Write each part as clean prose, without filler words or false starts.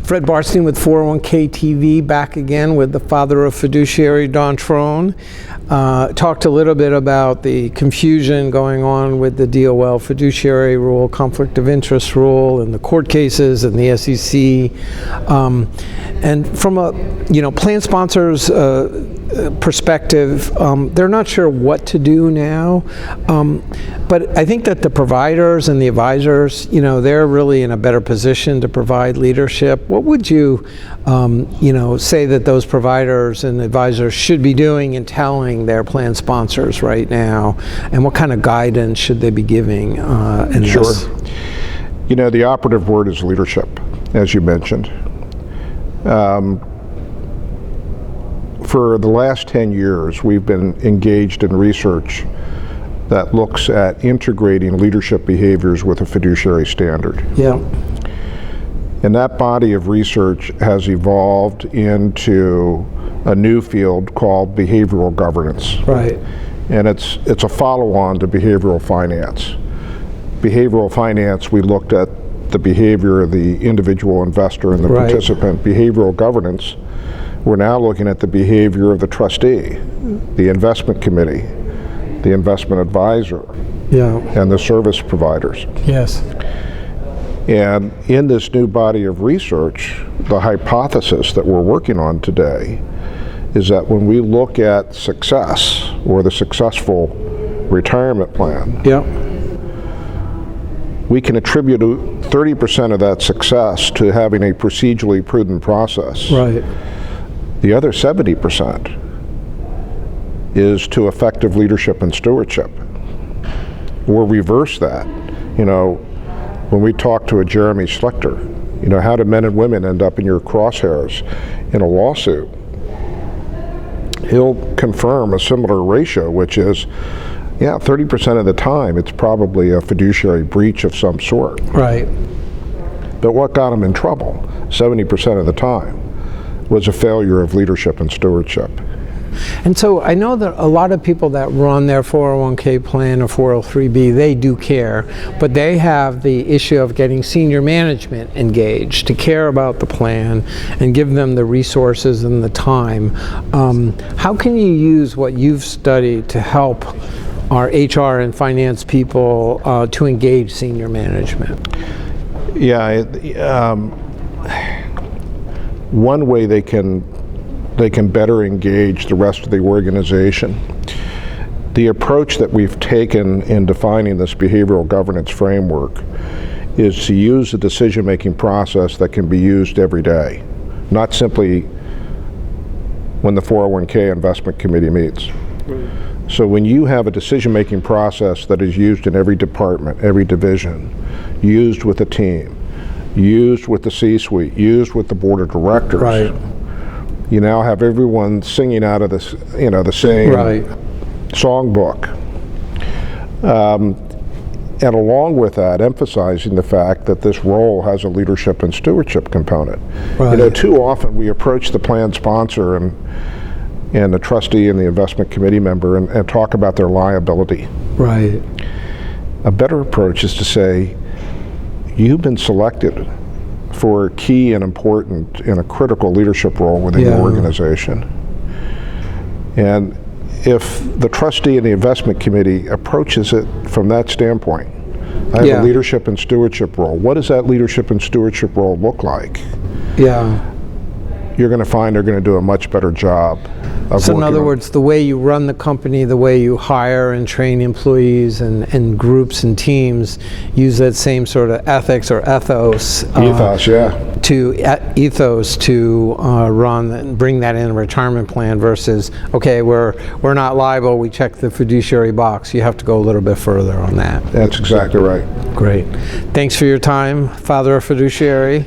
Fred Barstein with 401k TV, back again with the father of fiduciary, Don Trone. Talked a little bit about the confusion going on with the DOL fiduciary rule, conflict of interest rule, and the court cases and the SEC. And from a plan sponsor's perspective, they're not sure what to do now. But I think that the providers and the advisors, they're really in a better position to provide leadership. What would you, say that those providers and advisors should be doing and telling their plan sponsors right now? And what kind of guidance should they be giving in this? Sure. The operative word is leadership, as you mentioned. For the last 10 years, we've been engaged in research that looks at integrating leadership behaviors with a fiduciary standard. Yeah. And that body of research has evolved into a new field called behavioral governance. Right. And it's a follow-on to behavioral finance. Behavioral finance, we looked at the behavior of the individual investor and the participant. Behavioral governance, we're now looking at the behavior of the trustee, the investment committee, the investment advisor, and the service providers. Yes. And in this new body of research, the hypothesis that we're working on today is that when we look at success or the successful retirement plan, we can attribute 30% of that success to having a procedurally prudent process. Right. The other 70% is to effective leadership and stewardship. Or reverse that. When we talk to a Jeremy Schlechter, how do men and women end up in your crosshairs in a lawsuit? He'll confirm a similar ratio, which is, 30% of the time it's probably a fiduciary breach of some sort. Right. But what got him in trouble, 70% of the time, was a failure of leadership and stewardship. And so I know that a lot of people that run their 401k plan or 403b, they do care, but they have the issue of getting senior management engaged to care about the plan and give them the resources and the time. How can you use what you've studied to help our HR and finance people to engage senior management? One way they can better engage the rest of the organization. The approach that we've taken in defining this behavioral governance framework is to use a decision-making process that can be used every day, not simply when the 401k investment committee meets. So when you have a decision-making process that is used in every department, every division, used with a team, used with the C-suite, used with the board of directors, you now have everyone singing out of this, the same songbook. And along with that, emphasizing the fact that this role has a leadership and stewardship component. Too often we approach the plan sponsor and the trustee and the investment committee member and talk about their liability. Right. A better approach is to say, you've been selected for a key and important and a critical leadership role within your organization. And if the trustee and the investment committee approaches it from that standpoint, I have a leadership and stewardship role. What does that leadership and stewardship role look like? You're going to find they're going to do a much better job of So in other words, the way you run the company, the way you hire and train employees and groups and teams, use that same sort of ethics or ethos. To run and bring that in a retirement plan versus, okay, we're not liable, we check the fiduciary box. You have to go a little bit further on that. That's exactly right. Great. Thanks for your time, Father of Fiduciary,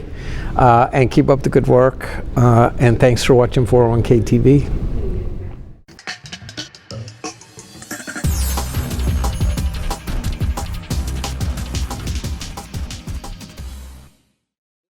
and keep up the good work. And thanks for watching 401k TV.